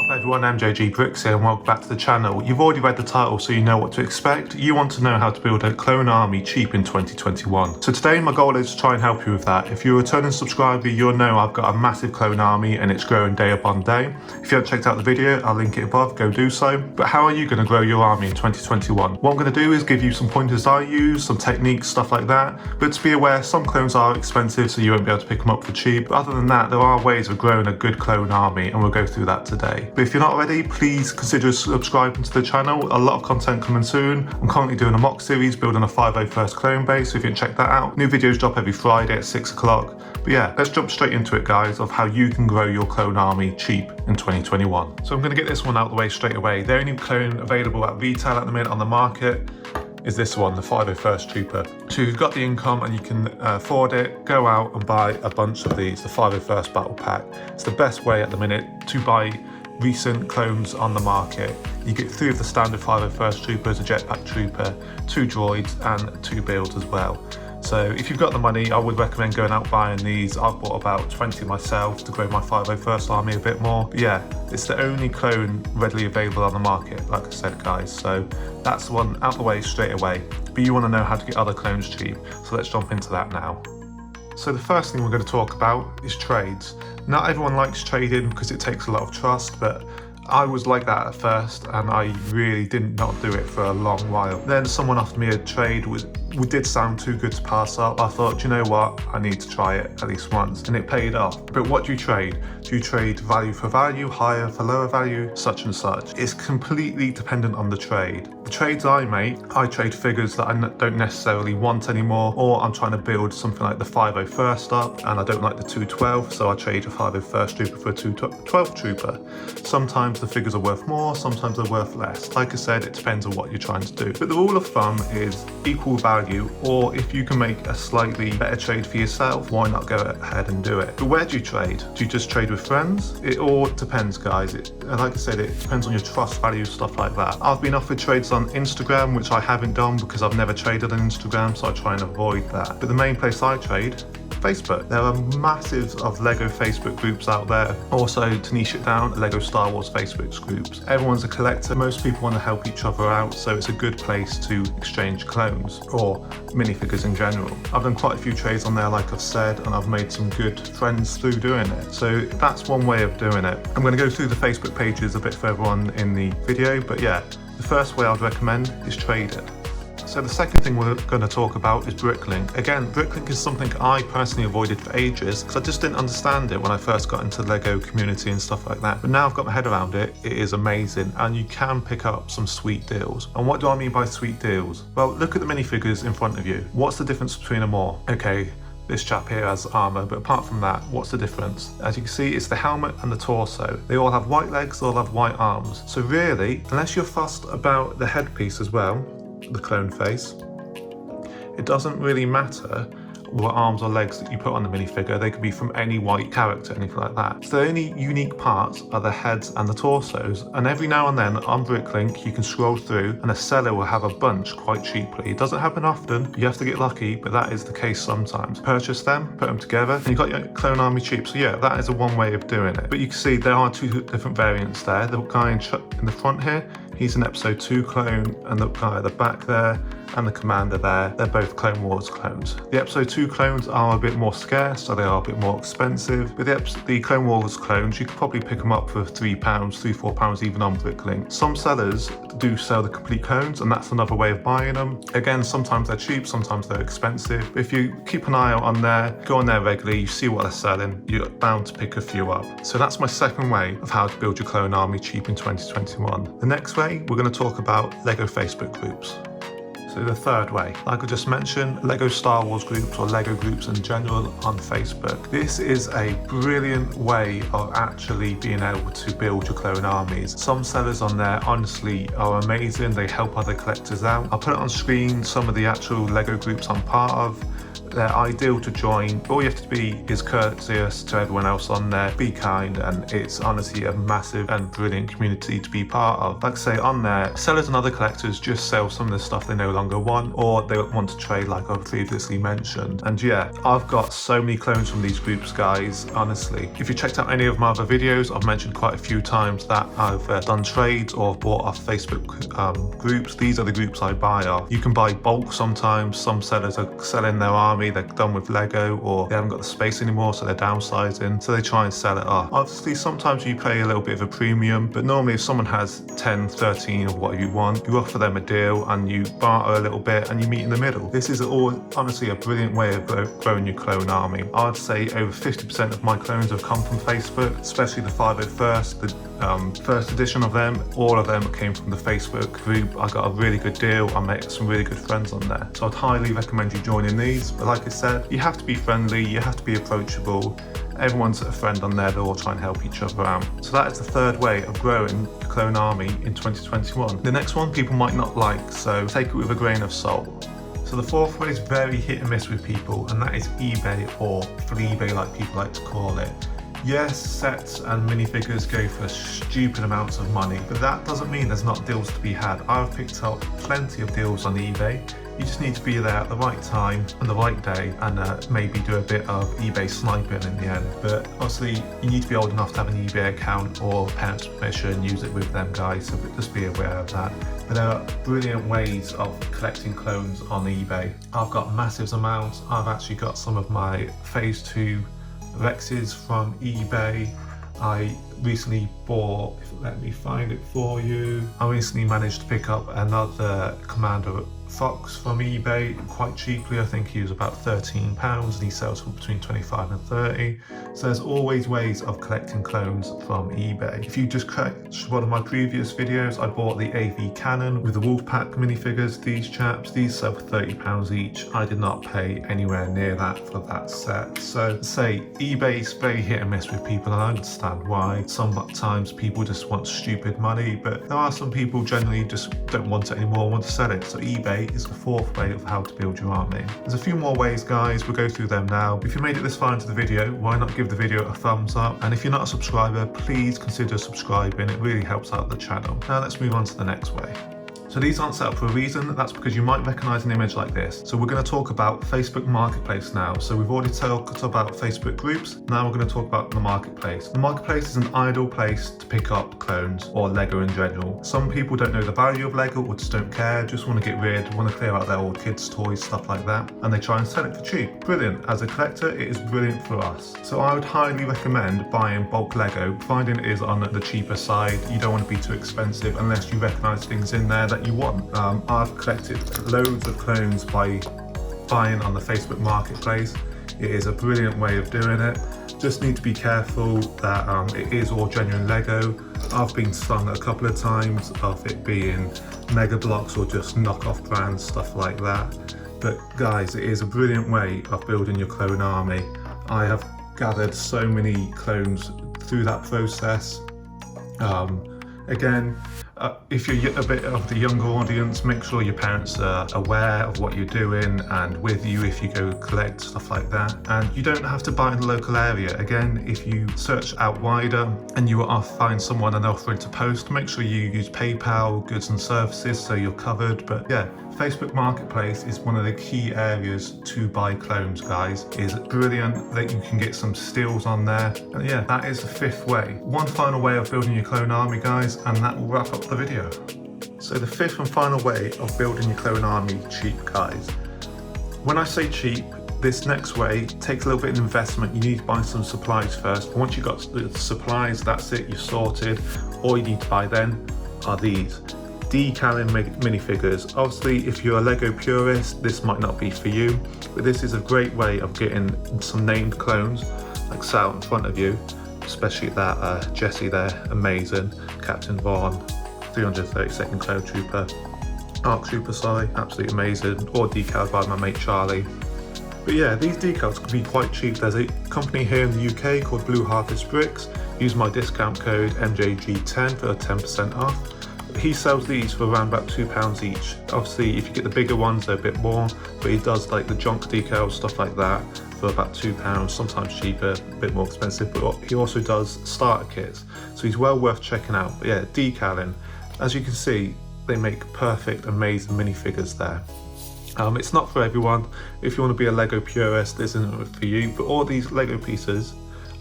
Hi everyone, MJGBRICKS here and welcome back to the channel. You've already read the title so you know what to expect. You want to know how to build a clone army cheap in 2021. So today my goal is to try and help you with that. If you're a returning subscriber, you'll know I've got a massive clone army and it's growing day upon day. If you haven't checked out the video, I'll link it above, go do so. But how are you going to grow your army in 2021? What I'm going to do is give you some pointers I use, some techniques, stuff like that. But to be aware, some clones are expensive so you won't be able to pick them up for cheap. But other than that, there are ways of growing a good clone army and we'll go through that today. But if you're not already, please consider subscribing to the channel. A lot of content coming soon. I'm currently doing a mock series building a 501st clone base, so if you can check that out. New videos drop every Friday at 6 o'clock. But yeah, let's jump straight into it guys, of how you can grow your clone army cheap in 2021. So I'm going to get this one out of the way straight away. The only clone available at retail at the minute on the market is this one, the 501st Trooper. So you've got the income and you can afford it, go out and buy a bunch of these, the 501st Battle Pack. It's the best way at the minute to buy recent clones on the market. You get 3 of the standard 501st Troopers, a jetpack trooper, 2 droids and 2 builds as well. So if you've got the money, I would recommend going out buying these. I've bought about 20 myself to grow my 501st army a bit more. But yeah, it's the only clone readily available on the market, like I said guys. So that's the one out the way straight away. But you want to know how to get other clones cheap. So let's jump into that now. So the first thing we're going to talk about is trades. Not everyone likes trading because it takes a lot of trust, but I was like that at first and I really did not do it for a long while. Then someone offered me a trade which did sound too good to pass up. I thought, you know what, I need to try it at least once, and it paid off. But what do you trade? Do you trade value for value, higher for lower value, such and such? It's completely dependent on the trade. The trades I make, I trade figures that I don't necessarily want anymore, or I'm trying to build something like the 501st up and I don't like the 212, so I trade a 501st Trooper for a 212 Trooper. Sometimes the figures are worth more, sometimes they're worth less. Like I said, it depends on what you're trying to do. But the rule of thumb is equal value, or if you can make a slightly better trade for yourself, why not go ahead and do it? But where do you trade? Do you just trade with friends? It all depends guys. Like I said, it depends on your trust value, stuff like that. I've been offered trades on Instagram, which I haven't done because I've never traded on Instagram, so I try and avoid that. But the main place I trade, Facebook. There are masses of Lego Facebook groups out there. Also, to niche it down, Lego Star Wars Facebook groups. Everyone's a collector. Most people want to help each other out, so it's a good place to exchange clones or minifigures in general. I've done quite a few trades on there, like I've said, and I've made some good friends through doing it. So that's one way of doing it. I'm going to go through the Facebook pages a bit further on in the video, but yeah, the first way I'd recommend is trade it. So the second thing we're going to talk about is Bricklink. Again, Bricklink is something I personally avoided for ages because I just didn't understand it when I first got into the Lego community and stuff like that. But now I've got my head around it, it is amazing and you can pick up some sweet deals. And what do I mean by sweet deals? Well, look at the minifigures in front of you. What's the difference between them all? Okay, this chap here has armor, but apart from that, what's the difference? As you can see, it's the helmet and the torso. They all have white legs, they all have white arms. So really, unless you're fussed about the headpiece as well, the clone face, it doesn't really matter what arms or legs that you put on the minifigure. They could be from any white character, anything like that. So the only unique parts are the heads and the torsos, and every now and then on Bricklink you can scroll through and a seller will have a bunch quite cheaply. It doesn't happen often, you have to get lucky, but that is the case sometimes. Purchase them, put them together, and you've got your clone army cheap. So yeah, that is a one way of doing it. But you can see there are 2 different variants there. The guy in the front here, he's an episode 2 clone, and the guy at the back there and the commander there, they're both Clone Wars clones. The episode 2 clones are a bit more scarce, so they are a bit more expensive. But the Clone Wars clones, you could probably pick them up for £3, £3-4 even on Bricklink. Some sellers do sell the complete clones, and that's another way of buying them. Again, sometimes they're cheap, sometimes they're expensive. But if you keep an eye out on there, go on there regularly, you see what they're selling, you're bound to pick a few up. So that's my second way of how to build your clone army cheap in 2021. The next way, we're going to talk about Lego Facebook groups. So the third way, like I just mentioned, Lego Star Wars groups or Lego groups in general on Facebook. This is a brilliant way of actually being able to build your clone armies. Some sellers on there honestly are amazing. They help other collectors out. I'll put it on screen, some of the actual Lego groups I'm part of. They're ideal to join. All you have to be is courteous to everyone else on there, be kind, and it's honestly a massive and brilliant community to be part of. Like I say, on there, sellers and other collectors just sell some of the stuff they no longer want, or they want to trade like I've previously mentioned. And yeah, I've got so many clones from these groups, guys, honestly. If you checked out any of my other videos, I've mentioned quite a few times that I've done trades or bought off Facebook groups. These are the groups I buy off. You can buy bulk sometimes. Some sellers are selling their army, they're done with Lego, or they haven't got the space anymore, so they're downsizing, so they try and sell it off. Obviously, sometimes you pay a little bit of a premium, but normally if someone has 10, 13 of what you want, you offer them a deal and you barter a little bit and you meet in the middle. This is honestly a brilliant way of growing your clone army. I'd say over 50% of my clones have come from Facebook, especially the 501st, the first edition of them. All of them came from the Facebook group. I got a really good deal. I met some really good friends on there, so I'd highly recommend you joining these. But like I said, you have to be friendly, you have to be approachable. Everyone's a friend on there, they'll all try and help each other out. So that is the third way of growing your clone army in 2021. The next one people might not like, so take it with a grain of salt. So the fourth way is very hit and miss with people, and that is eBay, or Fleabay like people like to call it. Yes, sets and minifigures go for stupid amounts of money, but that doesn't mean there's not deals to be had. I've picked up plenty of deals on eBay. You just need to be there at the right time and the right day, and maybe do a bit of eBay sniping in the end. But obviously you need to be old enough to have an eBay account or parents' permission, use it with them, guys, so just be aware of that. But there are brilliant ways of collecting clones on eBay. I've got massive amounts. I've actually got some of my Phase 2 Rexes from eBay. I recently bought, let me find it for you. I recently managed to pick up another Commander Fox from eBay quite cheaply. I think he was about £13 and he sells for between 25 and 30. So there's always ways of collecting clones from eBay. If you just catch one of my previous videos, I bought the AV Cannon with the Wolfpack minifigures. These chaps, these sell for £30 each. I did not pay anywhere near that for that set. So say eBay is very hit and miss with people, and I understand why. Sometimes people just want stupid money, but there are some people generally just don't want it anymore, want to sell it. So eBay is the fourth way of how to build your army. There's a few more ways, guys. We'll go through them now. If you made it this far into the video, why not give the video a thumbs up? And if you're not a subscriber, please consider subscribing. It really helps out the channel. Now let's move on to the next way. So these aren't set up for a reason. That's because you might recognize an image like this. So we're going to talk about Facebook Marketplace now. So we've already talked about Facebook groups. Now we're going to talk about the Marketplace. The Marketplace is an ideal place to pick up clones or Lego in general. Some people don't know the value of Lego or just don't care, just want to get rid, want to clear out their old kids' toys, stuff like that, and they try and sell it for cheap. Brilliant. As a collector, it is brilliant for us. So I would highly recommend buying bulk Lego. Finding it is on the cheaper side. You don't want to be too expensive unless you recognize things in there that you want. I've collected loads of clones by buying on the Facebook Marketplace. It is a brilliant way of doing it. Just need to be careful that it is all genuine Lego. I've been stung a couple of times of it being Mega Blocks or just knockoff brands, stuff like that. But guys, it is a brilliant way of building your clone army. I have gathered so many clones through that process. Again, if you're a bit of the younger audience, make sure your parents are aware of what you're doing and with you if you go collect, stuff like that. And you don't have to buy in the local area. Again, if you search out wider and you find someone and they're offering to post, make sure you use PayPal, goods and services, so you're covered. But yeah, Facebook Marketplace is one of the key areas to buy clones, guys. It is brilliant that you can get some steals on there. And yeah, that is the fifth way. One final way of building your clone army, guys, and that will wrap up the video. So the fifth and final way of building your clone army cheap, guys. When I say cheap, this next way takes a little bit of investment. You need to buy some supplies first. But once you've got the supplies, that's it, you're sorted. All you need to buy then are these decaling minifigures. Obviously, if you're a Lego purist, this might not be for you, but this is a great way of getting some named clones, like sat out in front of you, especially that Jesse there, amazing. Captain Vaughn, 332nd Cloud Trooper, Arc Trooper, sorry, absolutely amazing, or decals by my mate Charlie. But yeah, these decals can be quite cheap. There's a company here in the UK called Blue Harvest Bricks. Use my discount code MJG10 for 10% off. he sells these for around about £2 each. Obviously, if you get the bigger ones, they're a bit more, but he does like the junk decals, stuff like that, for about £2, sometimes cheaper, a bit more expensive, but he also does starter kits, so he's well worth checking out. But yeah, decaling, as you can see, they make perfect, amazing minifigures there. It's not for everyone. If you want to be a Lego purist, this isn't for you, but all these Lego pieces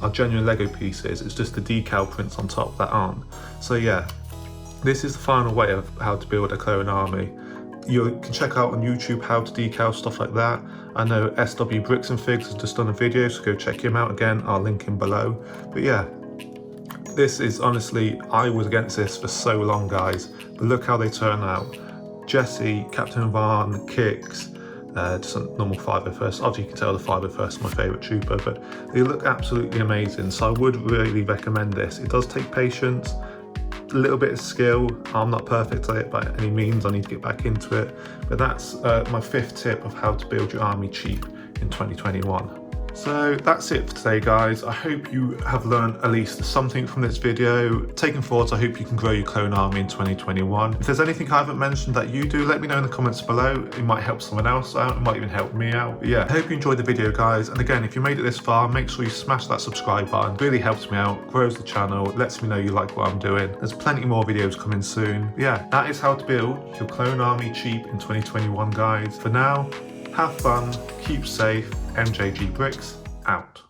are genuine Lego pieces. It's just the decal prints on top that aren't. So yeah, this is the final way of how to build a clone army. You can check out on YouTube how to decal stuff like that. I know SW Bricks and Figs has just done a video, so go check him out. Again, I'll link him below. But yeah, this is honestly, I was against this for so long, guys, but look how they turn out. Jesse, Captain Van, Kicks, just a normal 501st. Obviously you can tell the 501st is my favourite trooper, but they look absolutely amazing, so I would really recommend this. It does take patience, a little bit of skill. I'm not perfect at it by any means, I need to get back into it, but that's my 5th tip of how to build your army cheap in 2021. So that's it for today, guys. I hope you have learned at least something from this video. Taking forwards, I hope you can grow your clone army in 2021. If there's anything I haven't mentioned that you do, let me know in the comments below. It might help someone else out, it might even help me out. But yeah, I hope you enjoyed the video, guys. And again, if you made it this far, make sure you smash that subscribe button. It really helps me out, grows the channel, lets me know you like what I'm doing. There's plenty more videos coming soon. But yeah, that is how to build your clone army cheap in 2021, guys. For now, have fun, keep safe. MJGBRICKS out.